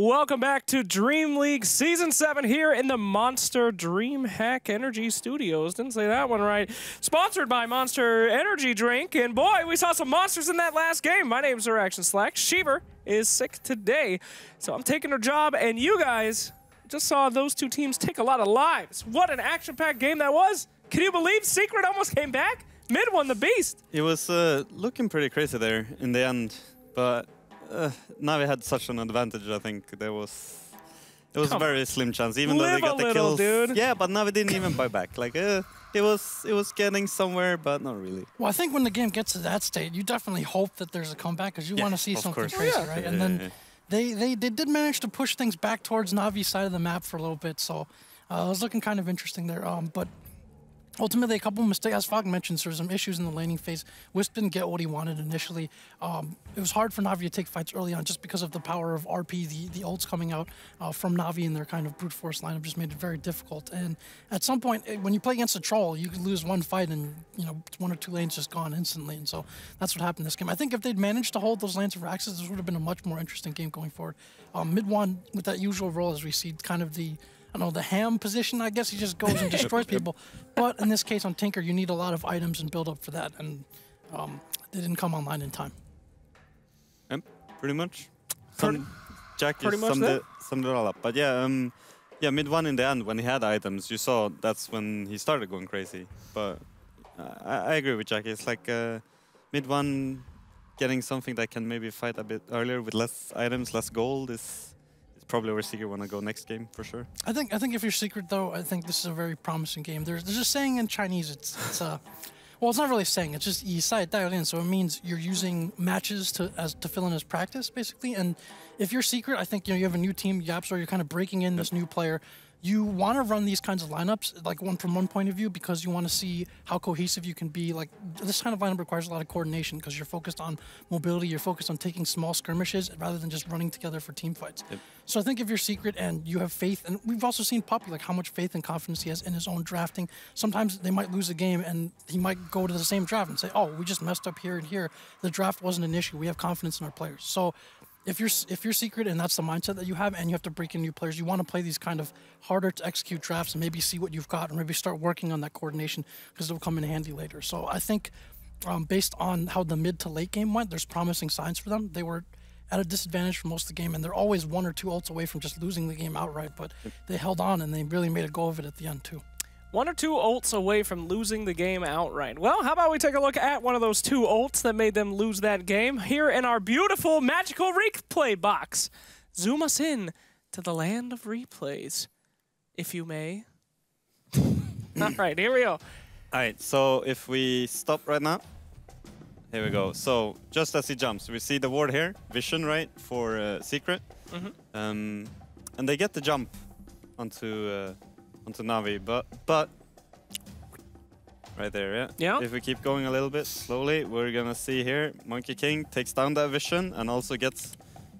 Welcome back to Dream League Season 7 here in the Monster DreamHack Energy Studios. Didn't say that one right. Sponsored by Monster Energy Drink. And boy, we saw some monsters in that last game. My name's Action Slack. Sheever is sick today, so I'm taking her job. And you guys just saw those two teams take a lot of lives. What an action-packed game that was. Can you believe Secret almost came back? Mid won the beast. It was looking pretty crazy there in the end, but Navi had such an advantage. I think it was a very slim chance, even though they got the kills. Dude. Yeah, but Navi didn't even buy back. Like it was getting somewhere, but not really. Well, I think when the game gets to that state, you definitely hope that there's a comeback because you want to see something crazy, right? And then they did manage to push things back towards Navi's side of the map for a little bit, so it was looking kind of interesting there. But ultimately, a couple of mistakes, as Fog mentioned, there were some issues in the laning phase. Wisp didn't get what he wanted initially. It was hard for Navi to take fights early on just because of the power of RP, the ults coming out from Navi and their kind of brute force lineup just made it very difficult. And at some point, when you play against a troll, you could lose one fight and, you know, one or two lanes just gone instantly. And so that's what happened this game. I think if they'd managed to hold those lanes for Axis, this would have been a much more interesting game going forward. Mid one, with that usual role, as we see kind of the ham position, I guess he just goes and destroys people. But in this case on Tinker, you need a lot of items and build up for that, and they didn't come online in time. Yep, pretty much. Jack pretty just much summed it all up. But yeah, mid one in the end, when he had items, you saw that's when he started going crazy. But I agree with Jack. It's like mid one, getting something that can maybe fight a bit earlier with less items, less gold is probably where Secret want to go next game for sure. I think if you're Secret though, I think this is a very promising game. There's a saying in Chinese. It's well, it's not really a saying. It's just you say it dialed in, so it means you're using matches to fill in as practice basically. And if you're Secret, I think you have a new team, Yaps, or you're kind of breaking in this new player. You want to run these kinds of lineups, like from one point of view, because you want to see how cohesive you can be. Like this kind of lineup requires a lot of coordination because you're focused on mobility, you're focused on taking small skirmishes rather than just running together for team fights. Yep. So I think if you're Secret and you have faith, and we've also seen Puppy, like how much faith and confidence he has in his own drafting. Sometimes they might lose a game and he might go to the same draft and say, oh, we just messed up here and here. The draft wasn't an issue. We have confidence in our players. So if you're Secret and that's the mindset that you have and you have to break in new players, you want to play these kind of harder to execute drafts and maybe see what you've got or maybe start working on that coordination because it'll come in handy later. So I think based on how the mid to late game went, there's promising signs for them. They were at a disadvantage for most of the game and they're always one or two ults away from just losing the game outright, but they held on and they really made a go of it at the end too. One or two ults away from losing the game outright. Well, how about we take a look at one of those two ults that made them lose that game here in our beautiful magical replay box. Zoom us in to the land of replays, if you may. All right, here we go. All right, so if we stop right now, here we go. So just as he jumps, we see the ward here, vision, right, for Secret. And they get the jump onto Navi, but right there, yeah. If we keep going a little bit slowly, we're gonna see here Monkey King takes down that vision and also gets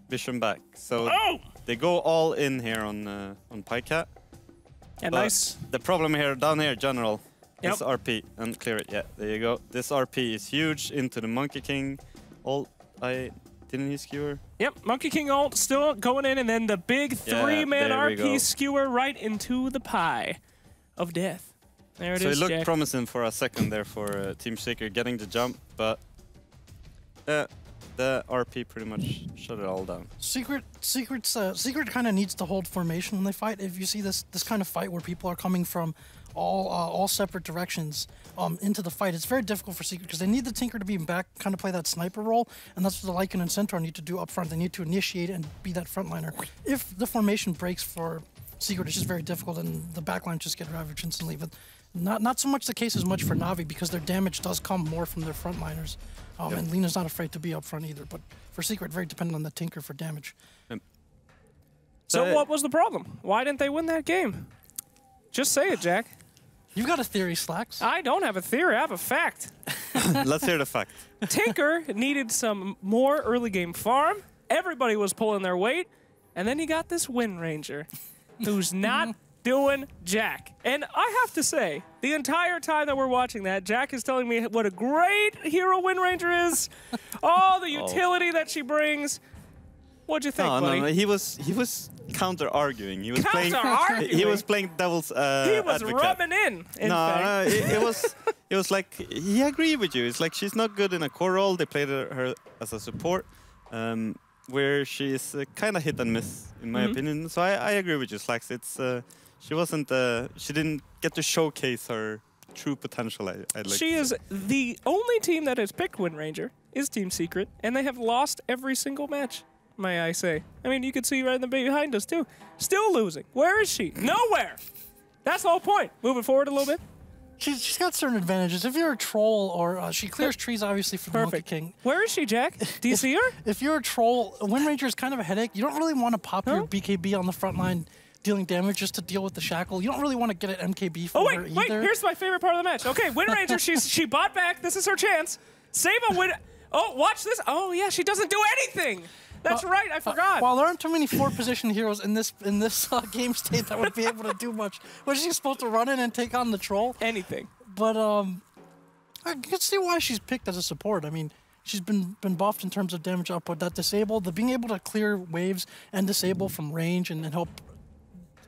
vision back. So they go all in here on Pycat. Yeah, nice. The problem here down here, general, is RP and clear it. Yeah, there you go. This RP is huge into the Monkey King. Didn't he skewer? Yep, Monkey King ult still going in, and then the big three-man RP skewer right into the pie of death. There it is, So it looked promising for a second there for Team Secret getting the jump, but the RP pretty much shut it all down. Secret kind of needs to hold formation when they fight. If you see this kind of fight where people are coming from all separate directions into the fight, it's very difficult for Secret because they need the Tinker to be back, kind of play that sniper role, and that's what the Lycan and Centaur need to do up front. They need to initiate and be that frontliner. If the formation breaks for Secret, it's just very difficult, and the backline just get ravaged instantly. But not so much the case as much for Navi because their damage does come more from their frontliners, and Lena's not afraid to be up front either. But for Secret, very dependent on the Tinker for damage. So what was the problem? Why didn't they win that game? Just say it, Jack. You've got a theory, Slacks. I don't have a theory, I have a fact. Let's hear the fact. Tinker needed some more early game farm. Everybody was pulling their weight. And then you got this Wind Ranger who's not doing jack. And I have to say, the entire time that we're watching that, Jack is telling me what a great hero Wind Ranger is. All the utility that she brings. What'd you think, No, buddy? no, no. He was counter arguing. He was playing. Counter-arguing? He was playing devil's He was advocate. rubbing in fact. No, it was like he agreed with you. It's like she's not good in a core role. They played her as a support, where she is kind of hit and miss in my opinion. So I agree with you, Slacks. It's she didn't get to showcase her true potential. I'd like She is the only team that has picked Wind Ranger is Team Secret, and they have lost every single match. May I say? I mean, you can see right in the behind us too. Still losing. Where is she? Nowhere. That's the whole point. Moving forward a little bit. She's got certain advantages. If you're a troll, or she clears trees, obviously, for the Monkey King. Where is she, Jack? Do you see her? If you're a troll, Wind Ranger is kind of a headache. You don't really want to pop your BKB on the front line, dealing damage just to deal with the shackle. You don't really want to get an MKB for her either. Wait, here's my favorite part of the match. Okay, Wind Ranger, she bought back. This is her chance. Save a win. Oh, watch this. Oh, yeah, she doesn't do anything. That's right, I forgot. While there aren't too many 4-position heroes in this game state that would be able to do much, was she supposed to run in and take on the troll? Anything. But I can see why she's picked as a support. I mean, she's been buffed in terms of damage output. That disable, the being able to clear waves and disable from range and help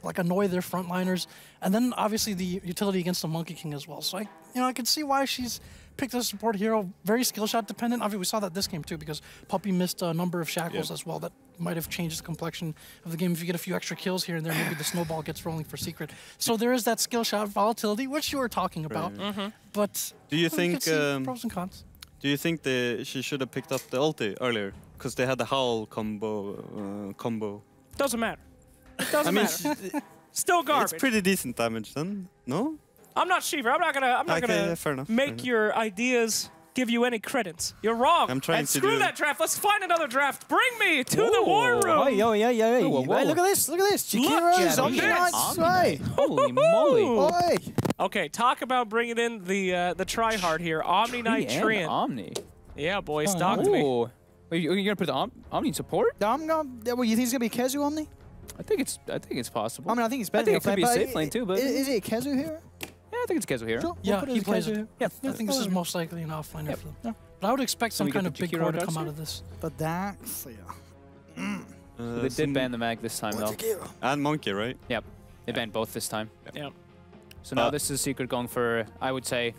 like annoy their frontliners, and then obviously the utility against the Monkey King as well. So I can see why she's picked as a support hero. Very skill shot dependent. Obviously, we saw that this game too because Puppy missed a number of shackles as well. That might have changed the complexion of the game. If you get a few extra kills here and there, maybe the snowball gets rolling for Secret. So there is that skill shot volatility, which you were talking about. But do you think pros and cons? Do you think she should have picked up the ulti earlier because they had the howl combo? Doesn't matter. It doesn't matter. Still garbage. It's pretty decent damage then, no? I'm not Shiva. I'm not gonna fair enough, make your ideas give you any credits. You're wrong. I'm trying and to screw do that draft. Let's find another draft. Bring me to the war room. Oh, yeah. Hey, look at this. Look at this. Jakiro, zombie knights. Hey. Holy moly. Oi. Okay, talk about bringing in the try-hard here. Omni Knight Treant. Omni. Yeah, boys, talk to me. Ooh. Are you gonna put the Omni in support? I'm gonna. Well, you think it's gonna be Kezu on me? I think it's possible. I mean, I think it's better. I think it could be a safe lane too, but is it a Kezu here? Yeah, I think it's Kezu here. Sure. Yeah, We'll put he as a plays Kezu it. here. Yeah, I think this is most likely an offline for them. Yeah. But I would expect some we kind get of the big Jakiro core to Darkseer? come out of this. But that's So they did ban the mag this time though. And Monkey, right? Yep. They banned both this time. Yeah. So now this is Secret going for, I would say,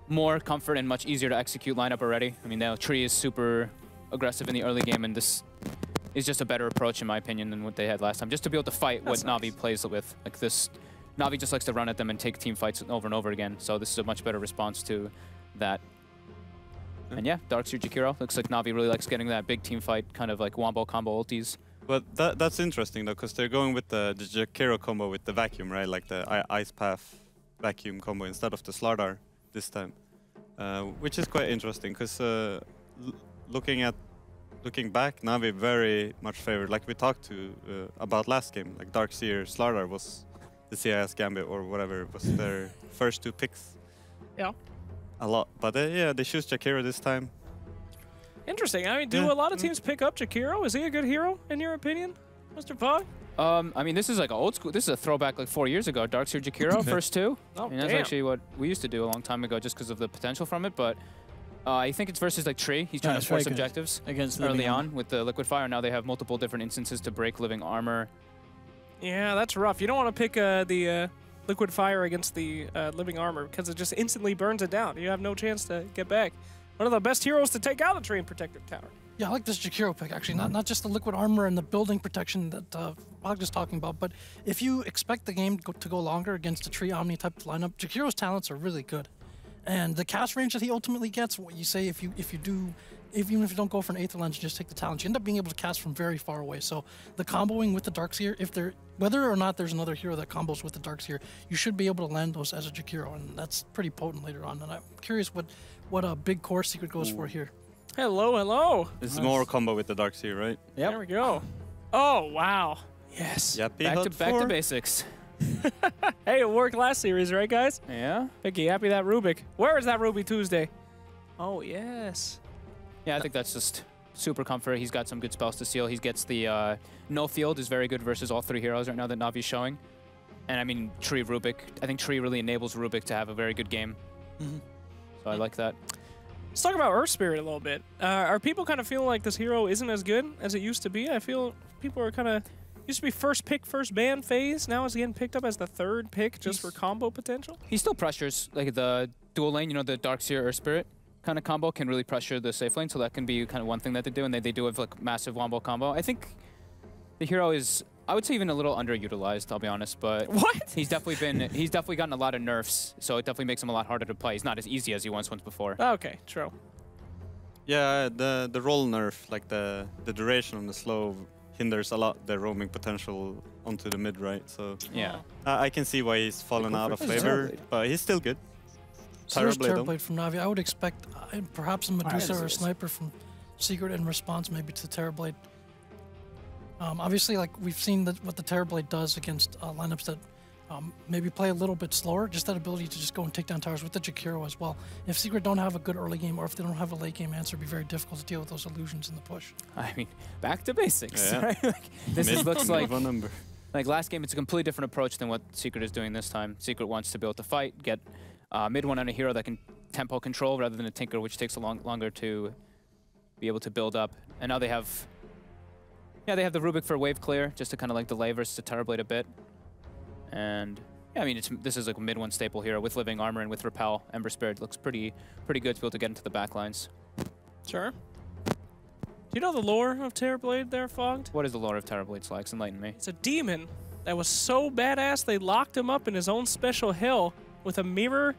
more comfort and much easier to execute lineup already. I mean, now Tree is super aggressive in the early game, and this is just a better approach, in my opinion, than what they had last time. Just to be able to fight what Navi plays with. Like this, Navi just likes to run at them and take team fights over and over again. So this is a much better response to that. And yeah, Darkseer Jakiro. Looks like Navi really likes getting that big team fight, kind of like wombo combo ultis. But that's interesting though, because they're going with the Jakiro combo with the vacuum, right? Like the Ice Path vacuum combo instead of the Slardar this time, which is quite interesting. Because looking back, Navi very much favored. Like we talked about last game, like Darkseer Slardar was the CIS Gambit or whatever was their first two picks. Yeah. A lot, but yeah, they choose Jakiro this time. Interesting. I mean, do a lot of teams pick up Jakiro? Is he a good hero, in your opinion, Mr. Pog? I mean, this is like old school. This is a throwback like 4 years ago. Darkseer Jakiro, first two. Oh, and that's damn. actually what we used to do a long time ago just because of the potential from it. But I think it's versus like Tree. He's trying to force objectives against early on with the Liquid Fire. Now they have multiple different instances to break living armor. Yeah, that's rough. You don't want to pick the Liquid Fire against the Living Armor because it just instantly burns it down. You have no chance to get back. One of the best heroes to take out the Train Protective Tower. Yeah, I like this Jakiro pick, actually. Not just the liquid armor and the building protection that Pog is talking about, but if you expect the game to go longer against a Tree Omni type lineup, Jakiro's talents are really good. And the cast range that he ultimately gets, what you say even if you don't go for an Aether Lens, just take the talent, you end up being able to cast from very far away. So the comboing with the Darkseer, whether or not there's another hero that combos with the Darkseer, you should be able to land those as a Jakiro, and that's pretty potent later on. And I'm curious what a big core Secret goes for here. Hello, hello. This is more combo with the Darkseer, right? There we go. Oh, wow. Yes. Yep. Back to basics. Hey, it worked last series, right, guys? Yeah. Picky, happy that Rubik. Where is that Ruby Tuesday? Oh, yes. Yeah, I think that's just super comfort. He's got some good spells to seal. He gets the no field is very good versus all three heroes right now that Navi's showing. And I mean, Tree Rubik. I think Tree really enables Rubik to have a very good game. So I like that. Let's talk about Earth Spirit a little bit. Are people kind of feeling like this hero isn't as good as it used to be? I feel people are kind of... Used to be first pick, first ban phase. Now it's getting picked up as the third pick just for combo potential. He still pressures, like the dual lane, you know, the Darkseer Earth Spirit kind of combo can really pressure the safe lane, so that can be kind of one thing that they do, and they do have like massive wombo combo. I think the hero is, I would say, even a little underutilized, I'll be honest, but what? He's definitely gotten a lot of nerfs, so it definitely makes him a lot harder to play. He's not as easy as he once before. Okay, true. Yeah, the roll nerf, like the duration on the slow hinders a lot the roaming potential onto the mid, right? So yeah, I can see why he's fallen out of favor, but he's still good. So there's Terrorblade from Navi. I would expect perhaps a Medusa or a Yes. Sniper from Secret in response maybe to Terrorblade. Obviously, like we've seen what the Terrorblade does against lineups that maybe play a little bit slower, just that ability to just go and take down towers with the Jakiro as well. If Secret don't have a good early game or if they don't have a late game answer, it'd be very difficult to deal with those illusions in the push. I mean, back to basics, Yeah. right? Like, this looks like one number. Like last game, it's a completely different approach than what Secret is doing this time. Secret wants to be able to fight, get mid one on a hero that can tempo control rather than a Tinker, which takes longer to be able to build up. And now they have, they have the Rubik for wave clear, just to kind of like delay versus the Terrorblade a bit. And yeah, I mean, this is like a mid one staple hero with living armor and with repel. Ember Spirit looks pretty good to be able to get into the back lines. Sure. Do you know the lore of Terrorblade there, Fogged? What is the lore of Terrorblade, Slacks? Enlighten me. It's a demon that was so badass they locked him up in his own special hell with a mirror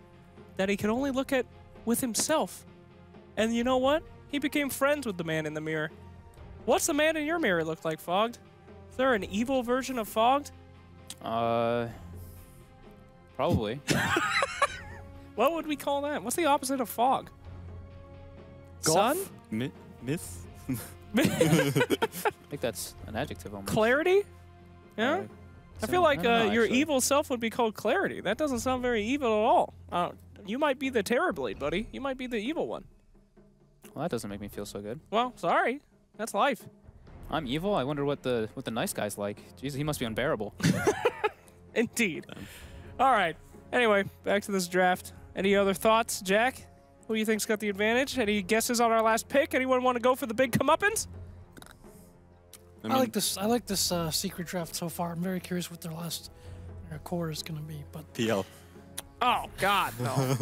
that he could only look at with himself. And you know what? He became friends with the man in the mirror. What's the man in your mirror look like, Fogged? Is there an evil version of Fogged? Probably. What would we call that? What's the opposite of fog? Golf? Sun? Miss? I think that's an adjective almost. Clarity? Yeah? I feel like I don't know, your actually. evil self would be called Clarity. That doesn't sound very evil at all. You might be the Terrorblade, buddy. You might be the evil one. Well, that doesn't make me feel so good. Well, sorry. That's life. I'm evil. I wonder what the nice guy's like. Jesus, he must be unbearable. Indeed. All right. Anyway, back to this draft. Any other thoughts, Jack? Who do you think's got the advantage? Any guesses on our last pick? Anyone want to go for the big comeuppance? I like this Secret draft so far. I'm very curious what their last core is going to be, but PL. Oh, God, no.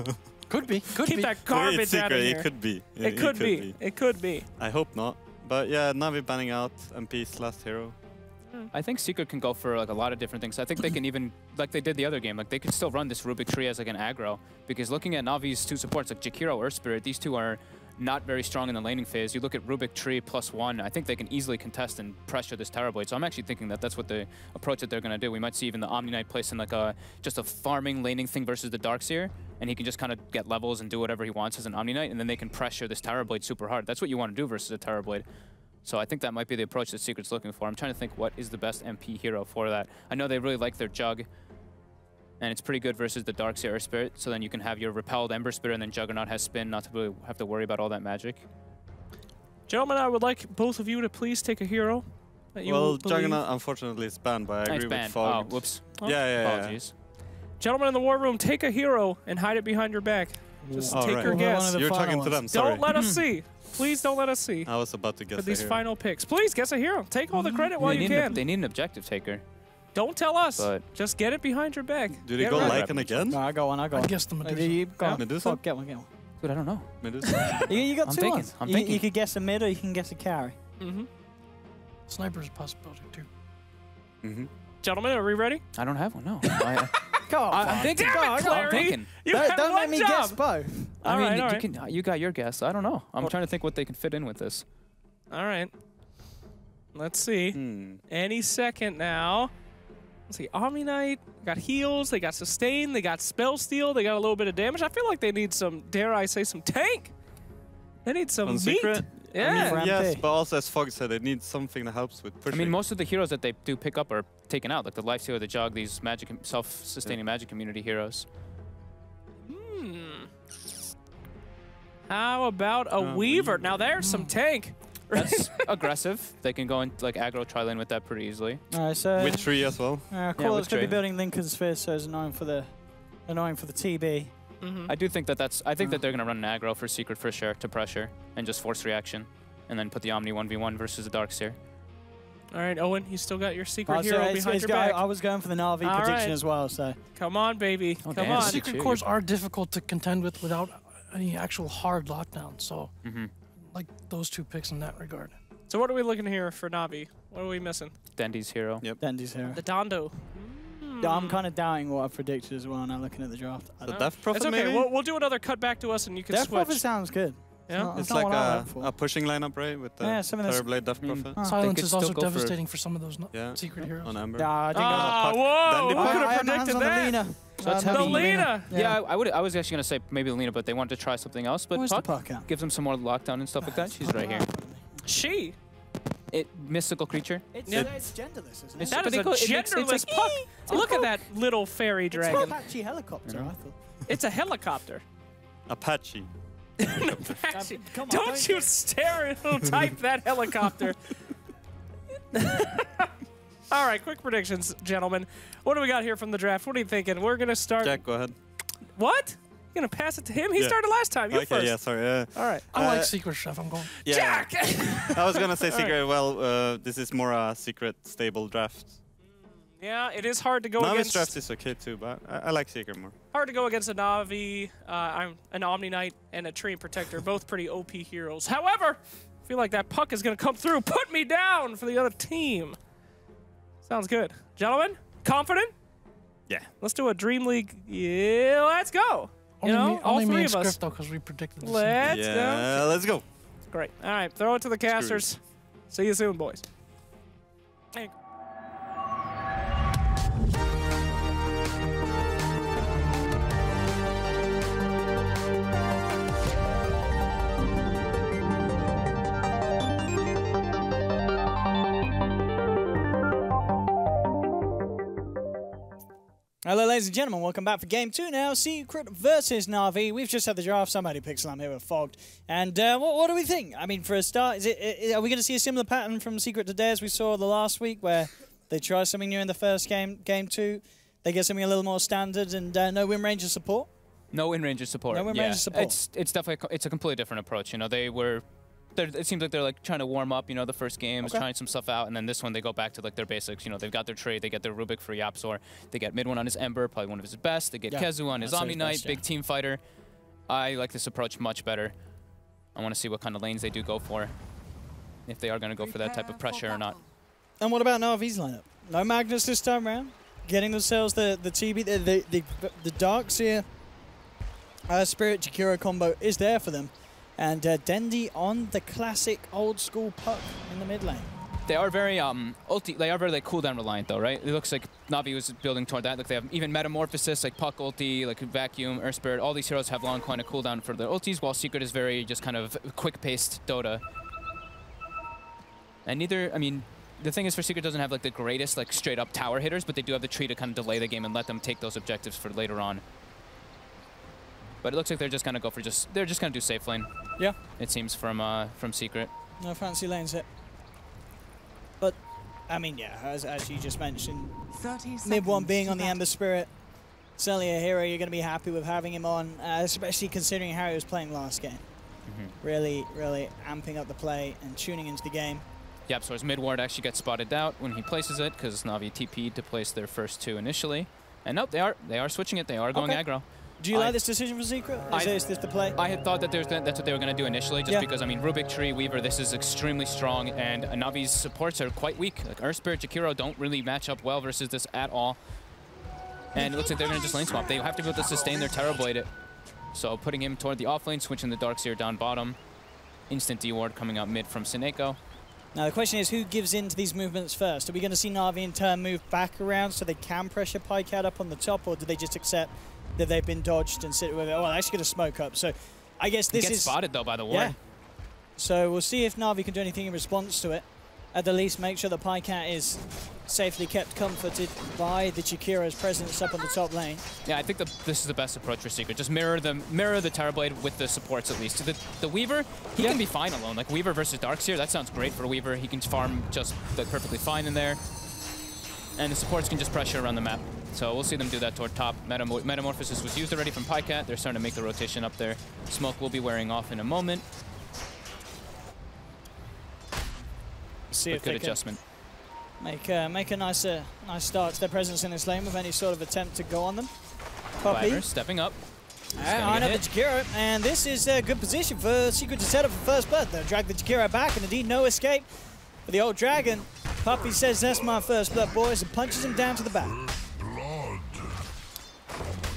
could be. Keep that garbage It's out of secret. here. It could be. It could be. It could be. I hope not. But yeah, Navi banning out MP's last hero. I think Secret can go for like a lot of different things. I think they can even, like they did the other game, like they could still run this Rubik tree as like an aggro. Because looking at Navi's two supports, like Jakiro, Earth Spirit, these two are not very strong in the laning phase. You look at Rubik tree +1, I think they can easily contest and pressure this Terrorblade. So I'm actually thinking that that's what the approach that they're going to do. We might see even the Omni Knight place in like just a farming laning thing versus the Darkseer, and he can just kind of get levels and do whatever he wants as an Omni Knight, and then they can pressure this Terrorblade super hard. That's what you want to do versus a Terrorblade. So I think that might be the approach that Secret's looking for. I'm trying to think what is the best MP hero for that. I know they really like their Jug, and it's pretty good versus the Darkseer Earth Spirit, so then you can have your repelled Ember Spirit and then Juggernaut has spin, not to really have to worry about all that magic. Gentlemen, I would like both of you to please take a hero that you Well, believe. Juggernaut unfortunately is banned, but I It's agree with banned. Fog. Oh, whoops. Yeah. Apologies. Gentlemen in the war room, take a hero and hide it behind your back. Just All take right. your We'll go on guess. to the You're final talking to ones. them, sorry. Don't let us see. Please don't let us see. I was about to guess For these a hero. final picks. Please, guess a hero. Take all the credit while They you need can. they need an objective taker. Don't tell us. But- Just get it behind your back. Do they Get go ready. Lycan again? No, I got one. I got I one. guess the Medusa. You go on. Medusa? Fuck, get one. Dude, I don't know. Medusa? You got I'm two thinking, ones. I'm You thinking. could guess a mid or you can guess a carry. Mm-hmm. Sniper's a possibility too. Mm-hmm. Gentlemen, are we ready? I don't have one, no. Go on. I'm thinking. Damn it, I'm Clary. thinking. You had Don't one let me job. guess both. I All mean, right, all right. you got your guess. I don't know. I'm trying to think what they can fit in with this. All right. Let's see. Any second now. Let's see. Omni Knight got heals. They got sustain. They got spell steal. They got a little bit of damage. I feel like they need some, dare I say, some tank. They need some On meat. Secret? Yeah. For Yes, MP. but also as Fog said, it needs something that helps with I pushing. mean, most of the heroes that they do pick up are taken out, like the Lifestealer, the Jug, these magic, self-sustaining magic community heroes. How about a Weaver? Now there's some tank. That's aggressive. They can go and like aggro tri-lane with that pretty easily. Alright, so With tree as well. cool. with It's going to be tree. building Lincoln Sphere, so it's annoying for the TB. I do think that I think that they're going to run an aggro for Secret for sure to pressure and just force reaction. And then put the Omni 1v1 versus the Darkseer. All right, Owen, you still got your secret hero behind your back. I was going for the Na'Vi prediction as well, so. Come on, baby. Oh, Come damn. on. Secret cores are difficult to contend with without any actual hard lockdown, so like those two picks in that regard. So what are we looking here for Na'Vi? What are we missing? Dendy's hero. Yep. Dendy's here. The Dondo. Yeah, I'm kind of doubting what I predicted as well now looking at the draft. The Death Prophet, It's okay. maybe? We'll do another cut back to us, and you can Death switch. Prophet sounds good. Yeah? It's not like what I went for. a pushing lineup, right? With the some of those- Terrorblade Death Prophet. Silence could is still also go for- devastating for some of those Yeah. secret heroes. On Amber. Yeah, I think Ah, Puck. whoa! Dandy Who Puck. could I have have my hands predicted on the that? Lena. So it's The heavy. Lena. Yeah, I was actually going to say maybe Lena, but they wanted to try something else. But Where's the Puck Puck at? gives them some more lockdown and stuff like that. She's right here. She. Mystical creature. It's genderless, isn't it? It's- That but is they a call it- it's genderless like, puck. it's a Look at puck. that little fairy It's dragon. an Apache helicopter, I thought. It's a helicopter. Apache. Apache. Come on, Don't you stereotype that helicopter. All right, quick predictions, gentlemen. What do we got here from the draft? What are you thinking? We're going to start. Jack, go ahead. What? You're going to pass it to him? He Yeah. started last time. You Okay, first. yeah, sorry. All right. I like secret stuff. I'm going. Yeah. Jack! I was gonna say secret. Well, this is more a secret stable draft. Yeah, it is hard to go Navi's against. draft is okay too, but I like secret more. Hard to go against a Na'Vi, I'm an Omni Knight, and a Treant Protector, both pretty OP heroes. However, I feel like that puck is going to come through. Put me down for the other team. Sounds good. Gentlemen, confident? Yeah. Let's do a Dream League. Yeah, let's go. You know, all only me three and of us. Script, though, because we predicted this. Let's go. Yeah, let's go. Great. All right, throw it to the casters. See you soon, boys. Hey. Hello, ladies and gentlemen. Welcome back for Game 2 now. Secret versus Na'Vi. We've just had the draft. Somebody pixel. I'm here with Fogged. And what do we think? I mean, for a start, are we going to see a similar pattern from Secret today as we saw the last week, where they try something new in the first game, Game 2, they get something a little more standard, and no Wind Ranger support? No Wind Ranger support. No Wind Ranger support. It's definitely it's a completely different approach. You know, it seems like they're like trying to warm up. You know, the first game is trying some stuff out, and then this one they go back to like their basics. You know, they've got their trade, they get their Rubik for Yapzor, they get mid one on his Ember, probably one of his best. They get Kezu on his that's Omni his Knight, best, big team fighter. I like this approach much better. I want to see what kind of lanes they do go for, if they are going to go for that type of pressure or not. And what about Na'Vi's lineup? No Magnus this time around. Getting themselves the TB, the Darkseer Spirit Jakiro combo is there for them. And Dendy on the classic old school puck in the mid lane. They are very they are very like cooldown reliant though, right? It looks like Na'Vi was building toward that. Like they have even Metamorphosis, like Puck ulti, like Vacuum, Earth Spirit. All these heroes have long kind of cooldown for their ultis, while Secret is very just kind of quick-paced Dota. And neither, I mean, the thing is for Secret doesn't have like the greatest like straight-up tower hitters, but they do have the tree to kind of delay the game and let them take those objectives for later on. But it looks like they're just gonna go for they're just gonna do safe lane. Yeah. It seems from Secret. No fancy lanes hit. But, I mean, yeah, as you just mentioned, mid one being on the Ember Spirit, certainly a hero you're going to be happy with having him on, especially considering how he was playing last game. Really, really amping up the play and tuning into the game. Yapzor's mid ward actually gets spotted out when he places it because Na'Vi TP'd to place their first two initially. And nope, they are switching it. They are going aggro. Do you like this decision for Secret? Is this the play? I had thought that that's what they were going to do initially, just because, I mean, Rubik, Tree, Weaver, this is extremely strong, and Navi's supports are quite weak. Like, Earth Spirit, Jakiro don't really match up well versus this at all. And it looks like they're going to just lane swap. They have to be able to sustain their Terrorblade. So putting him toward the offlane, switching the Darkseer down bottom. Instant D-ward coming out mid from Sineko. Now the question is, who gives in to these movements first? Are we going to see Na'Vi in turn move back around so they can pressure Pycat up on the top, or do they just accept that they've been dodged and sit with it? Oh, well, actually going to smoke up. So I guess this Gets spotted, though, by the ward. Yeah. So we'll see if Na'Vi can do anything in response to it. At the least, make sure the Pycat is safely kept comforted by the Jakiro's presence up on the top lane. Yeah, I think this is the best approach for Secret. Just mirror the Terrorblade with the supports at least. The Weaver, he can be fine alone. Like Weaver versus Darkseer, that sounds great for Weaver. He can farm just like perfectly fine in there. And the supports can just pressure around the map. So we'll see them do that toward top. Metamorphosis was used already from Pycat. They're starting to make the rotation up there. Smoke will be wearing off in a moment. See if good they adjustment. can make a nice start to their presence in this lane with any sort of attempt to go on them. Puppy Viper stepping up. on up the Jakiro, and this is a good position for Secret to set up for first blood. They'll drag the Jakiro back, and indeed no escape for the old dragon. Puppy says, "That's my first blood, boys," and punches him down to the back.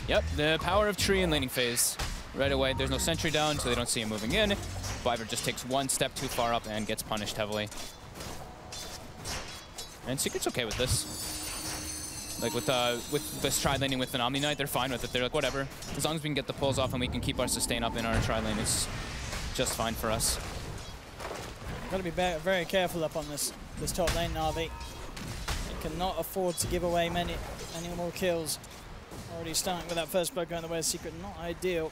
Yep, the power of tree in laning phase. Right away, there's no sentry down, so they don't see him moving in. Viper just takes one step too far up and gets punished heavily. And Secret's okay with this. Like with this tri laning with an Omni Knight, they're fine with it. They're like, whatever. As long as we can get the pulls off and we can keep our sustain up in our tri lane, it's just fine for us. Got to be very careful up on this top lane, Na'Vi. They cannot afford to give away many more kills. Already starting with that first blood going the way of Secret, not ideal.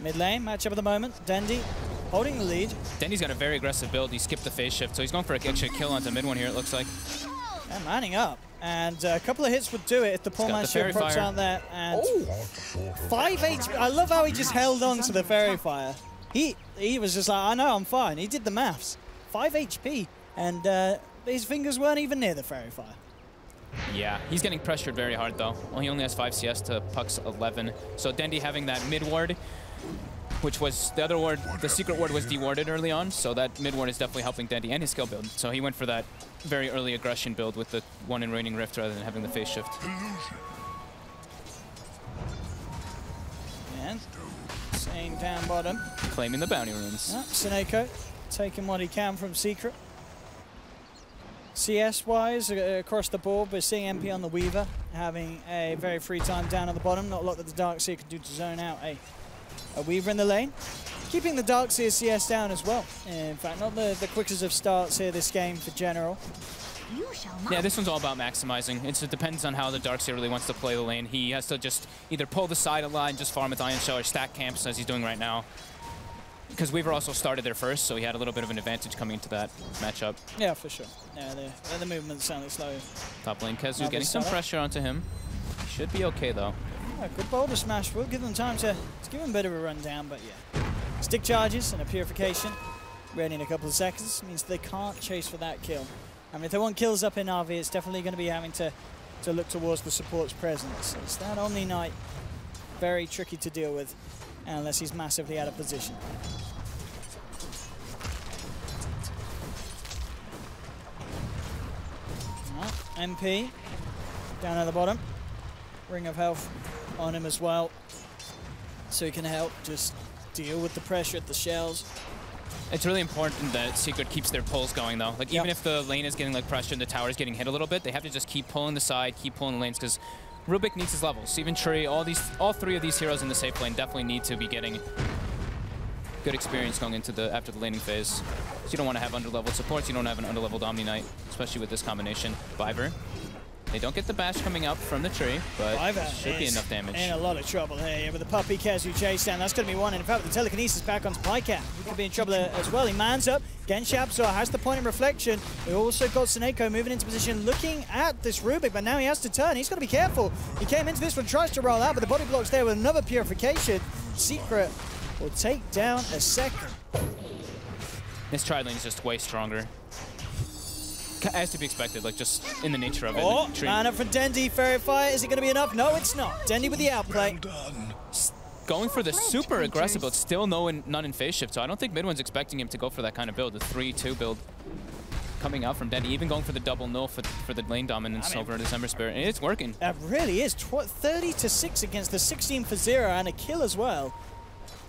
Mid lane, matchup at the moment. Dendi holding the lead. Dendi's got a very aggressive build. He skipped the phase shift, so he's going for a extra kill onto mid one here, it looks like. And manning up. And a couple of hits would do it if the pull man shield procs aren't there. And 5 HP. I love how he just held on to the Fairy Fire. He was just like, I know, I'm fine. He did the maths. 5 HP. And his fingers weren't even near the Fairy Fire. Yeah, he's getting pressured very hard, though. Well, he only has 5 CS to Puck's 11. So Dendi having that mid ward, which was the other ward, the secret ward was dewarded early on, so that mid ward is definitely helping Dendi and his skill build. So he went for that very early aggression build with the one in Raining Rift rather than having the phase shift. And staying down bottom. Claiming the bounty runes. Seneko taking what he can from Secret. CS-wise, across the board, we're seeing MP on the Weaver having a very free time down at the bottom. Not a lot that the Darkseer can do to zone out a Weaver in the lane. Keeping the Darkseer CS down as well. In fact, not the quickest of starts here this game for General. Yeah, this one's all about maximizing. It depends on how the Darkseer really wants to play the lane. He has to just either pull the side a lot and just farm with Iron Shell or stack camps as he's doing right now. Because Weaver also started there first, so he had a little bit of an advantage coming into that matchup. Yeah, for sure. Yeah, the movements sounded slow. Top lane, Kezu's getting some pressure onto him. He should be okay, though. Yeah, good boulder smash. We'll give them time to give him a bit of a rundown, but yeah. Stick charges and a purification ready in a couple of seconds means they can't chase for that kill. I mean, if they want kills up in RV, it's definitely going to be having to look towards the support's presence. It's that Omni Knight, very tricky to deal with unless he's massively out of position. MP down at the bottom. Ring of Health on him as well, so he can help just deal with the pressure at the shells. It's really important that Secret keeps their pulls going, though. Like, even if the lane is getting like pressure and the tower is getting hit a little bit, they have to just keep pulling the side, keep pulling the lanes, because Rubik needs his levels. Even Tree, all 3 of these heroes in the safe lane definitely need to be getting good experience going into after the laning phase. So you don't want to have underleveled supports, you don't have an underleveled Omni Knight, especially with this combination. Viper. They don't get the bash coming up from the tree, but it should be enough damage. In a lot of trouble here with the Puppy Kezu chase down. That's going to be one. And in fact, with the telekinesis back onto Pycat, he could be in trouble as well. He mans up. Genshapzor has the point in reflection. We also got Seneko moving into position, looking at this Rubik, but now he has to turn. He's got to be careful. He came into this one, tries to roll out, but the body block's there with another purification. Secret will take down a second. This tri-lane is just way stronger. As to be expected, like just in the nature of it. Oh, man up for Dendi. Fairy Fire, is it going to be enough? No, it's not. Dendi with the outplay. Going for the super aggressive build, still none in phase shift, so I don't think Midwin's expecting him to go for that kind of build, the 3-2 build coming out from Dendi, even going for the double null for the lane dominance over December Spirit, and it's working. That really is. 30-6 against the 16 for 0 and a kill as well.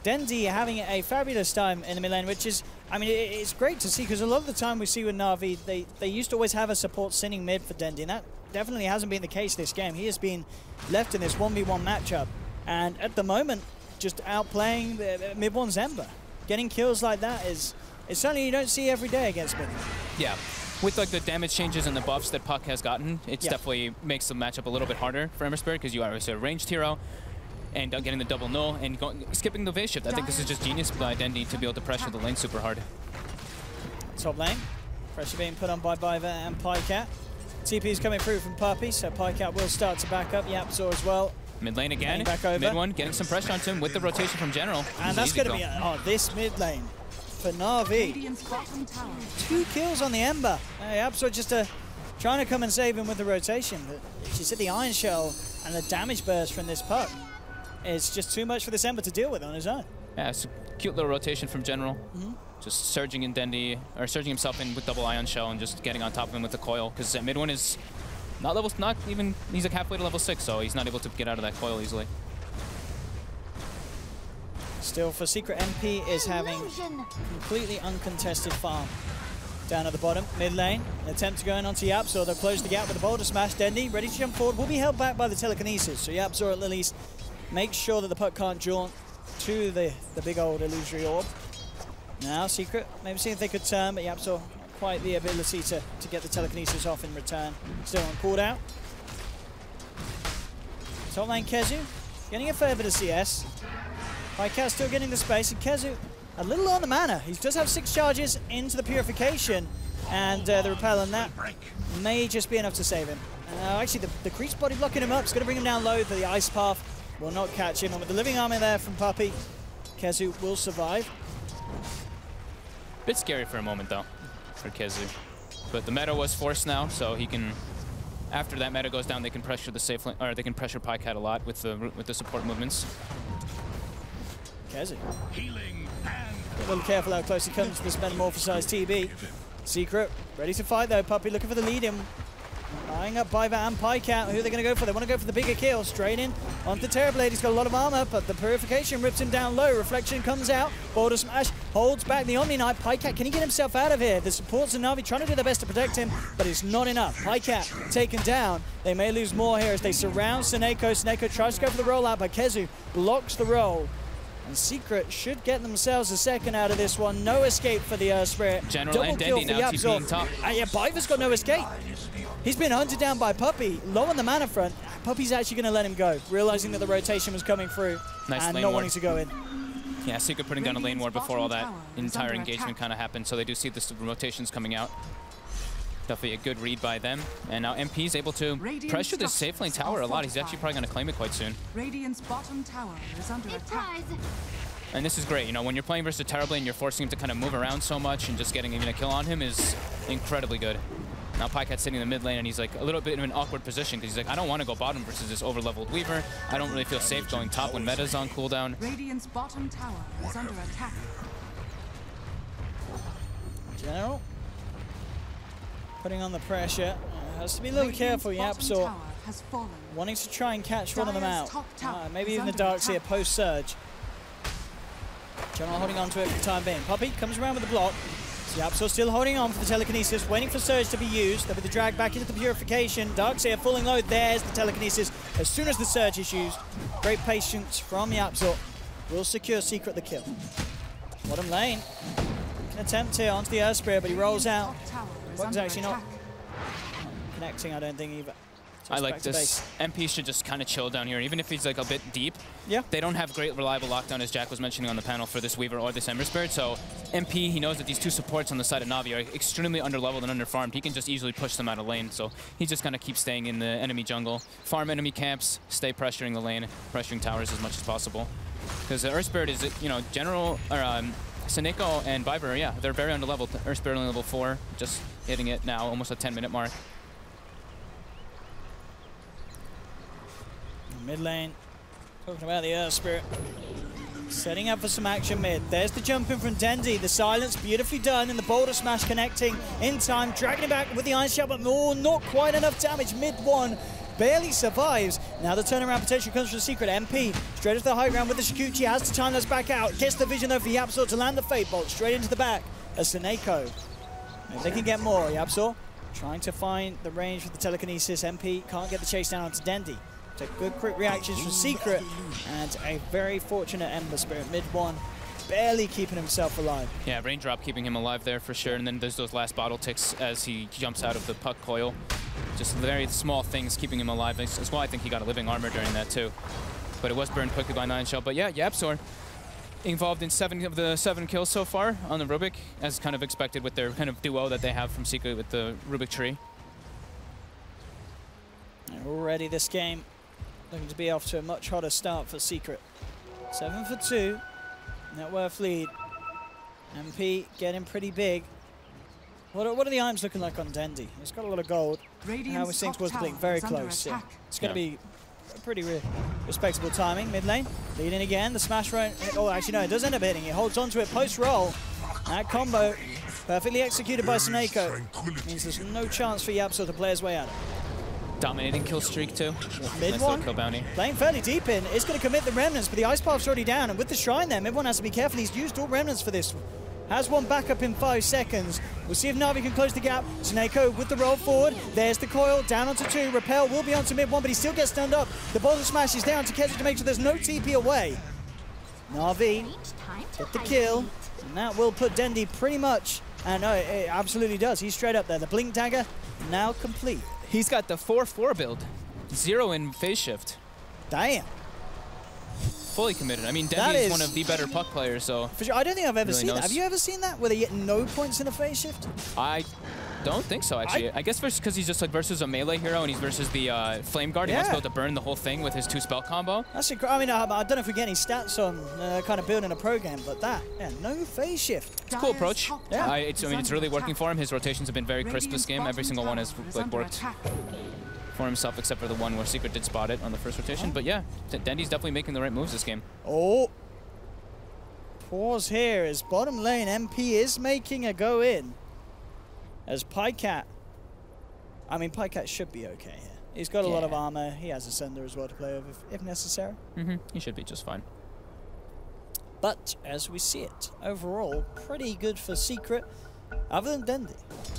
Dendi having a fabulous time in the mid lane, which is, I mean, it's great to see, because a lot of the time we see with Na'Vi, they used to always have a support sitting mid for Dendi, and that definitely hasn't been the case this game. He has been left in this 1v1 matchup, and at the moment, just outplaying mid 1 Zemba. Getting kills like that is something you don't see every day against mid. Yeah. With like the damage changes and the buffs that Puck has gotten, it definitely makes the matchup a little bit harder for Ember Spirit, because you are obviously a ranged hero, and getting the double null and skipping the phase shift. I think this is just genius by Dendi to be able to pressure the lane super hard. Top lane. Pressure being put on by Biva and Pycat. TP is coming through from Puppy, so Pycat will start to back up. Yapzor as well. Mid lane again. Back over. Mid one, getting some pressure onto him with the rotation from General. And that's going to be this mid lane for Na'Vi. 2 kills on the Ember. Yapzor just trying to come and save him with the rotation. But she said the Iron Shell and the damage burst from this puck is just too much for this Ember to deal with on his own. Yeah, it's a cute little rotation from General. Just surging in Dendi, or surging himself in with double Ion Shell and just getting on top of him with the coil. Because mid one is not even, he's like halfway to level 6, so he's not able to get out of that coil easily. Still, for Secret, MP is having completely uncontested farm. Down at the bottom, mid lane, an attempt to go in onto Yapzor. They'll close the gap with a boulder smash. Dendi ready to jump forward, will be held back by the telekinesis. So Yapzor at least makes sure that the puck can't jaunt to the big old illusory orb. Now Secret, maybe see if they could turn, but Yapzor quite the ability to get the telekinesis off in return. Still on cooldown. Top lane Kezu, getting a fair bit of CS. Pycat still getting the space, and Kezu a little low on the mana. He does have 6 charges into the purification, and the repel on that may just be enough to save him. Actually, the creeps body blocking him up is going to bring him down low, but the ice path will not catch him. And with the living army there from Puppy, Kezu will survive. Bit scary for a moment though, for Kezu. But the meta was forced now, so he can. After that meta goes down, they can pressure the safe lane, or they can pressure Pycat a lot with the support movements. Kezu. A little careful how close he comes to this metamorphosized TB. Secret ready to fight though. Puppy looking for the lead in. Eyeing up Biva and Pycat. Who are they going to go for? They want to go for the bigger kill. Straight in onto Terrorblade. He's got a lot of armor, but the purification rips him down low. Reflection comes out. Boulder smash holds back the Omni Knight. Pycat, can he get himself out of here? The supports of Na'Vi trying to do their best to protect him, but it's not enough. Pycat taken down. They may lose more here as they surround Seneko. Seneko tries to go for the rollout, but Kezu blocks the roll. And Secret should get themselves a second out of this one. No escape for the Earth Spirit. General and Dendi now TPing top. Yeah, Biva's got no escape. He's been hunted down by Puppy, low on the mana front. Puppy's actually going to let him go, realizing that the rotation was coming through and not wanting to go in. Yeah, Secret putting down a lane ward before all that entire engagement kind of happened, so they do see the rotations coming out. Definitely a good read by them. And now MP's able to pressure this safe lane tower a lot. He's actually probably going to claim it quite soon. Radiant's bottom tower is under attack. And this is great, you know, when you're playing versus Terrorblade and you're forcing him to kind of move around so much and just getting even a kill on him is incredibly good. Now Pycat's sitting in the mid lane and he's like a little bit in an awkward position because he's like, I don't want to go bottom versus this over-leveled Weaver. I don't really feel safe going top when meta's on cooldown. Radiant's bottom tower is under attack. General putting on the pressure. Has to be a little careful, Yapzor. Wanting to try and catch one of them out. Maybe even the Darkseer post-surge. General holding on to it for the time being. Puppy comes around with the block. Yapzor still holding on for the telekinesis, waiting for surge to be used. There'll be the drag back into the purification. Darkseer falling low. There's the telekinesis as soon as the surge is used. Great patience from Yapzor. Will secure Secret the kill. Bottom lane. Can attempt here onto the Earth Spirit, but he rolls out. Bug's actually not connecting, I don't think, either. So I like this. MP should just kind of chill down here, even if he's like a bit deep. Yeah. They don't have great reliable lockdown, as Jack was mentioning on the panel, for this Weaver or this Ember Spirit. So MP, he knows that these two supports on the side of Na'Vi are extremely underleveled and underfarmed. He can just easily push them out of lane. So he just kind of keeps staying in the enemy jungle, farm enemy camps, stay pressuring the lane, pressuring towers as much as possible. Because the Earth Spirit is, you know, General, or Seneko and Viper, yeah, they're very underleveled. Earth Spirit only level 4, just hitting it now, almost a 10-minute mark. Mid lane, talking about the Earth Spirit. Setting up for some action mid. There's the jump in from Dendi. The silence beautifully done, and the boulder smash connecting in time. Dragging it back with the iron shot, but not quite enough damage. Mid one barely survives. Now the turnaround potential comes from Secret. MP straight to the high ground with the Shikuchi. Has to time those back out. Gets the vision though for Yapzor to land the Fate Bolt straight into the back as Seneko. If they can get more, Yapzor trying to find the range with the telekinesis. MP can't get the chase down onto Dendi. Good quick reactions from Secret, and a very fortunate Ember Spirit. Mid one, barely keeping himself alive. Yeah, Raindrop keeping him alive there for sure, and then there's those last bottle ticks as he jumps out of the puck coil. Just very small things keeping him alive. That's why I think he got a living armor during that too. But it was burned quickly by 9 Shell. But yeah, Yapzor involved in 7 of the 7 kills so far on the Rubik, as kind of expected with their kind of duo that they have from Secret with the Rubik tree. Already this game looking to be off to a much hotter start for Secret. 7 for 2. Net worth lead. MP getting pretty big. What are the items looking like on Dendi? He's got a lot of gold. How we think towards the blink, very close. Yeah. It's going to be a pretty respectable timing. Mid lane, leading again. The smash right. Oh, actually no, it does end up hitting. He holds onto it post roll. That combo perfectly executed by Sneko. Means there's no chance for Yapso to play his way out. Dominating kill streak too. Mid nice one, kill bounty. Playing fairly deep in. It's going to commit the remnants, but the ice path's already down. And with the shrine there, mid one has to be careful. He's used all remnants for this. Has one back up in 5 seconds. We'll see if Na'Vi can close the gap. Sneko with the roll forward. There's the coil, down onto 2. Repel will be onto mid 1, but he still gets stunned up. The bottom smash is down to Keza to make sure there's no TP away. Na'Vi get the kill, and that will put Dendi pretty much, and no, it absolutely does. He's straight up there. The blink dagger now complete. He's got the 4-4 build. 0 in phase shift. Damn. Fully committed. I mean, Dendi is one of the better puck players, so... For sure. I don't think I've ever really seen that. Have you ever seen that, where they get no points in a phase shift? I don't think so, actually. I guess because he's just like versus a melee hero and he's versus the Flame Guard. He wants to be able to burn the whole thing with his 2 spell combo. That's I mean, I don't know if we get any stats on kind of building a pro game, but that, yeah, no phase shift. It's a cool approach. Yeah. I mean, it's really working for him. His rotations have been very crisp this game. Every single one has like worked for himself, except for the one where Secret did spot it on the first rotation. But yeah, Dendi's definitely making the right moves this game. Oh. Pause here as bottom lane MP is making a go in. As Pycat, I mean, Pycat should be okay here. He's got a lot of armor. He has a sender as well to play with if necessary. He should be just fine. But as we see it, overall, pretty good for Secret. Other than Dendi.